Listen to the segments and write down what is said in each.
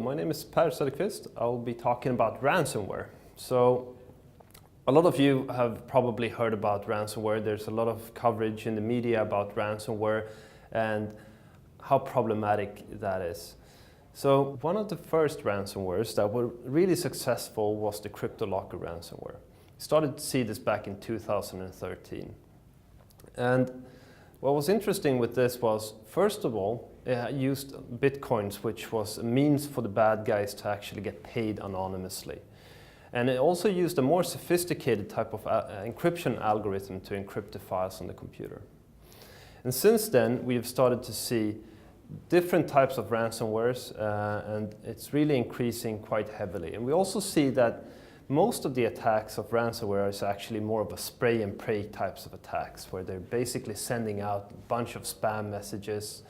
my name is Soderqvist. I'll be talking about ransomware. So a lot of you have probably heard about ransomware. There's a lot of coverage in the media about ransomware and how problematic that is. So one of the first ransomwares that were really successful was the CryptoLocker ransomware. Started to see this back in 2013. And what was interesting with this was, first of all, it used bitcoins, which was a means for the bad guys to actually get paid anonymously. And it also used a more sophisticated type of encryption algorithm to encrypt the files on the computer. And since then, we've started to see different types of ransomwares, and it's really increasing quite heavily. And we also see that most of the attacks of ransomware is actually more of a spray and pray types of attacks, where they're basically sending out a bunch of spam messages,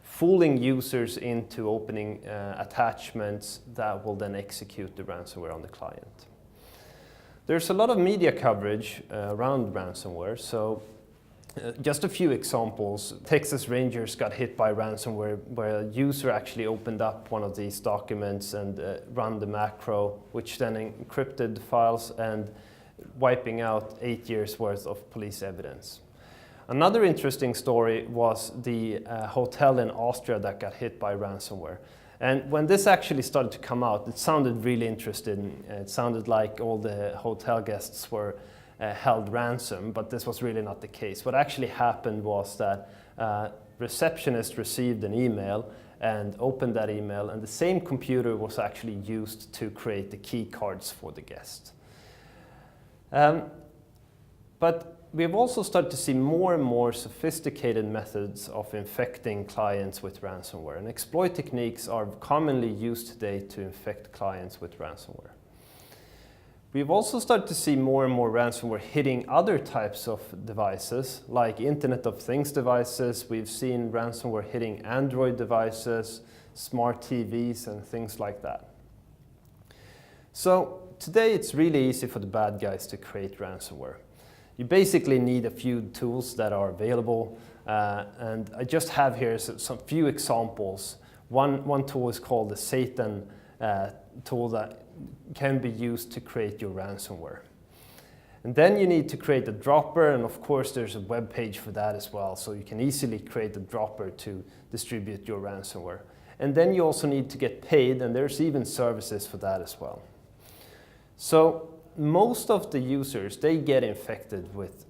fooling users into opening attachments that will then execute the ransomware on the client. There's a lot of media coverage around ransomware, so just a few examples. Texas Rangers got hit by ransomware where a user actually opened up one of these documents and ran the macro, which then encrypted the files and wiping out 8 years worth of police evidence. Another interesting story was the hotel in Austria that got hit by ransomware. And when this actually started to come out, it sounded really interesting. It sounded like all the hotel guests were held ransom, but this was really not the case. What actually happened was that receptionist received an email and opened that email, and the same computer was actually used to create the key cards for the guest. But we've also started to see more and more sophisticated methods of infecting clients with ransomware, and exploit techniques are commonly used today to infect clients with ransomware. We've also started to see more and more ransomware hitting other types of devices, like Internet of Things devices. We've seen ransomware hitting Android devices, smart TVs, and things like that. So today it's really easy for the bad guys to create ransomware. You basically need a few tools that are available, and I just have here some few examples. One tool is called the Satan tool that can be used to create your ransomware. And then you need to create a dropper, and of course there's a web page for that as well, so you can easily create a dropper to distribute your ransomware. And then you also need to get paid, and there's even services for that as well. So most of the users, they get infected with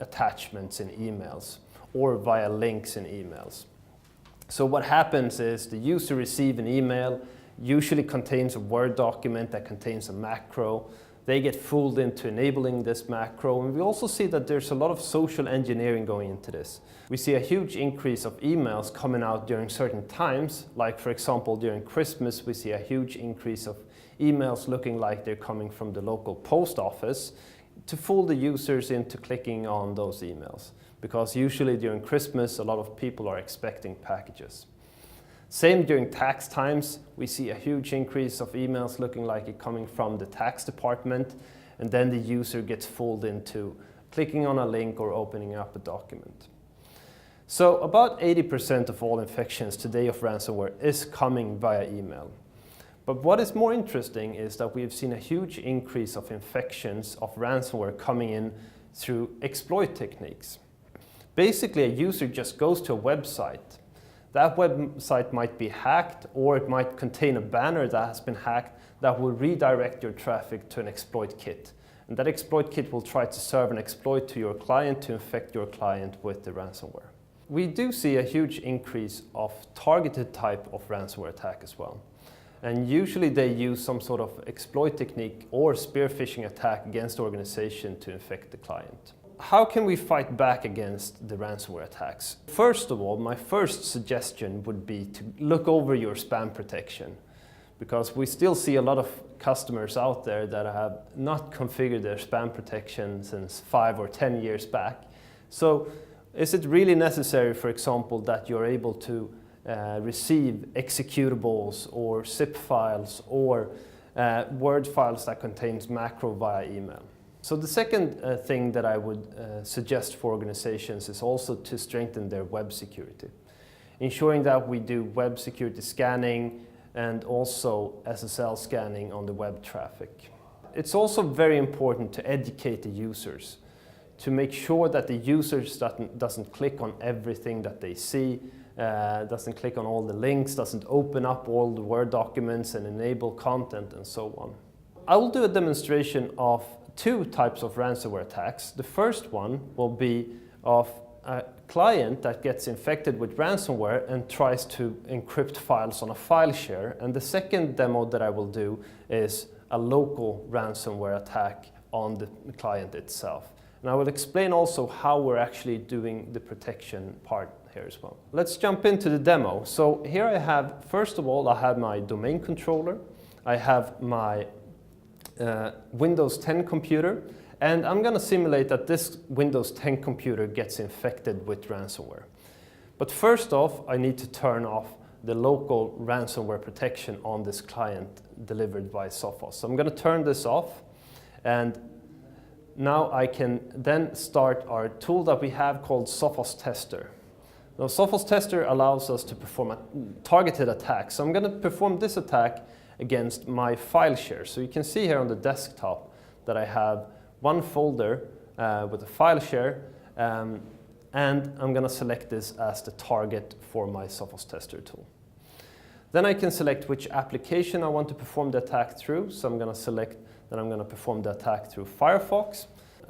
attachments in emails or via links in emails. So what happens is the user receives an email, usually contains a Word document that contains a macro. They get fooled into enabling this macro, and we also see that there's a lot of social engineering going into this. We see a huge increase of emails coming out during certain times, like for example during Christmas we see a huge increase of emails looking like they're coming from the local post office to fool the users into clicking on those emails, because usually during Christmas a lot of people are expecting packages. Same during tax times, we see a huge increase of emails looking like it coming from the tax department, and then the user gets fooled into clicking on a link or opening up a document. So about 80% of all infections today of ransomware is coming via email. But what is more interesting is that we've seen a huge increase of infections of ransomware coming in through exploit techniques. Basically, a user just goes to a website. That website might be hacked, or it might contain a banner that has been hacked that will redirect your traffic to an exploit kit. And that exploit kit will try to serve an exploit to your client to infect your client with the ransomware. We do see a huge increase of targeted type of ransomware attack as well. And usually they use some sort of exploit technique or spear phishing attack against the organization to infect the client. How can we fight back against the ransomware attacks? First of all, my first suggestion would be to look over your spam protection, because we still see a lot of customers out there that have not configured their spam protection since 5 or 10 years back. So is it really necessary, for example, that you're able to receive executables or zip files or Word files that contains macro via email? So the second thing that I would suggest for organizations is also to strengthen their web security, ensuring that we do web security scanning, and also SSL scanning on the web traffic. It's also very important to educate the users, to make sure that the users doesn't click on everything that they see, doesn't click on all the links, doesn't open up all the Word documents and enable content and so on. I will do a demonstration of two types of ransomware attacks. The first one will be of a client that gets infected with ransomware and tries to encrypt files on a file share. And the second demo that I will do is a local ransomware attack on the client itself. And I will explain also how we're actually doing the protection part here as well. Let's jump into the demo. So here I have, first of all, I have my domain controller. I have my Windows 10 computer, and I'm going to simulate that this Windows 10 computer gets infected with ransomware. But first off, I need to turn off the local ransomware protection on this client delivered by Sophos. So I'm going to turn this off, and now I can then start our tool that we have called Sophos Tester. Now Sophos Tester allows us to perform a targeted attack. So I'm going to perform this attack against my file share. So you can see here on the desktop that I have one folder with a file share, and I'm going to select this as the target for my Sophos Tester tool. Then I can select which application I want to perform the attack through. So I'm going to select that I'm going to perform the attack through Firefox.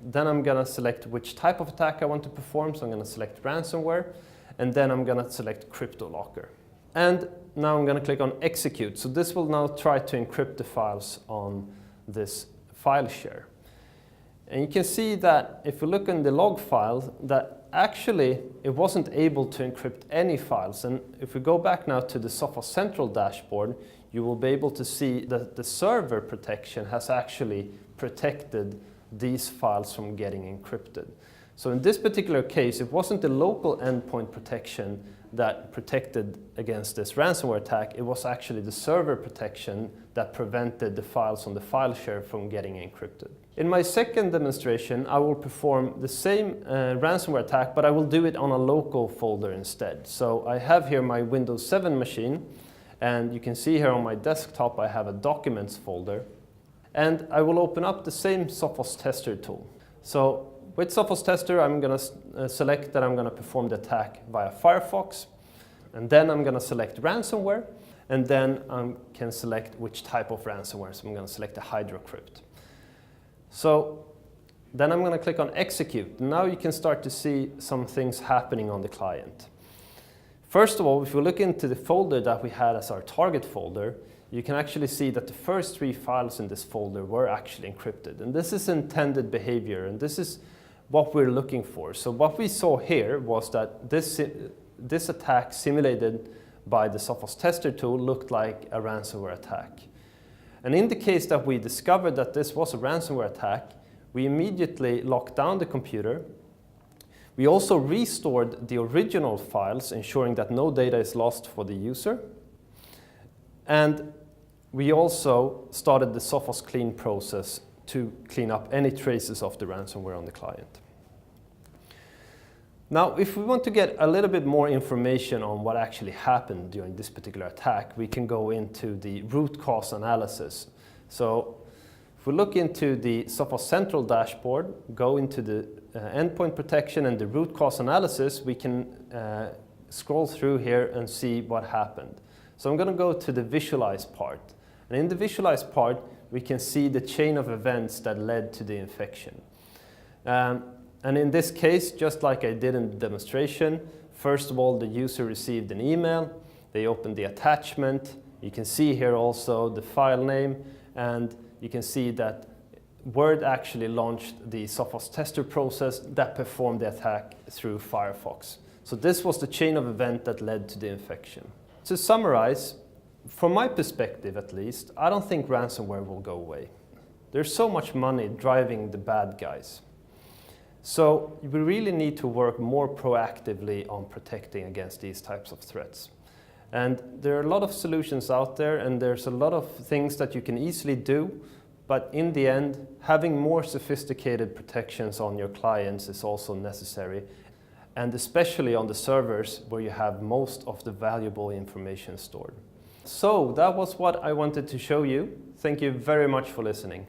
Then I'm going to select which type of attack I want to perform. So I'm going to select ransomware, and then I'm going to select CryptoLocker. And now I'm going to click on execute. So this will now try to encrypt the files on this file share. And you can see that if you look in the log file, that actually it wasn't able to encrypt any files. And if we go back now to the Sophos Central dashboard, you will be able to see that the server protection has actually protected these files from getting encrypted. So in this particular case, it wasn't the local endpoint protection that protected against this ransomware attack. It was actually the server protection that prevented the files on the file share from getting encrypted. In my second demonstration, I will perform the same ransomware attack, but I will do it on a local folder instead. So I have here my Windows 7 machine, and you can see here on my desktop I have a documents folder, and I will open up the same Sophos Tester tool. So with Sophos Tester, I'm going to select that I'm going to perform the attack via Firefox, and then I'm going to select ransomware, and then I can select which type of ransomware. So I'm going to select the HydroCrypt. So then I'm going to click on execute. Now you can start to see some things happening on the client. First of all, if we look into the folder that we had as our target folder, you can actually see that the first 3 files in this folder were actually encrypted. And this is intended behavior, and this is what we're looking for. So what we saw here was that this attack simulated by the Sophos Tester tool looked like a ransomware attack. And in the case that we discovered that this was a ransomware attack, we immediately locked down the computer. We also restored the original files, ensuring that no data is lost for the user. And we also started the Sophos clean process to clean up any traces of the ransomware on the client. Now, if we want to get a little bit more information on what actually happened during this particular attack, we can go into the root cause analysis. So if we look into the Sophos Central dashboard, go into the endpoint protection and the root cause analysis, we can scroll through here and see what happened. So I'm going to go to the visualize part. And in the visualize part, we can see the chain of events that led to the infection. And in this case, just like I did in the demonstration, first of all, the user received an email. They opened the attachment. You can see here also the file name, and you can see that Word actually launched the Sophos Tester process that performed the attack through Firefox. So this was the chain of event that led to the infection. To summarize, from my perspective at least, I don't think ransomware will go away. There's so much money driving the bad guys. So we really need to work more proactively on protecting against these types of threats. And there are a lot of solutions out there, and there's a lot of things that you can easily do, but in the end, having more sophisticated protections on your clients is also necessary, and especially on the servers where you have most of the valuable information stored. So that was what I wanted to show you. Thank you very much for listening.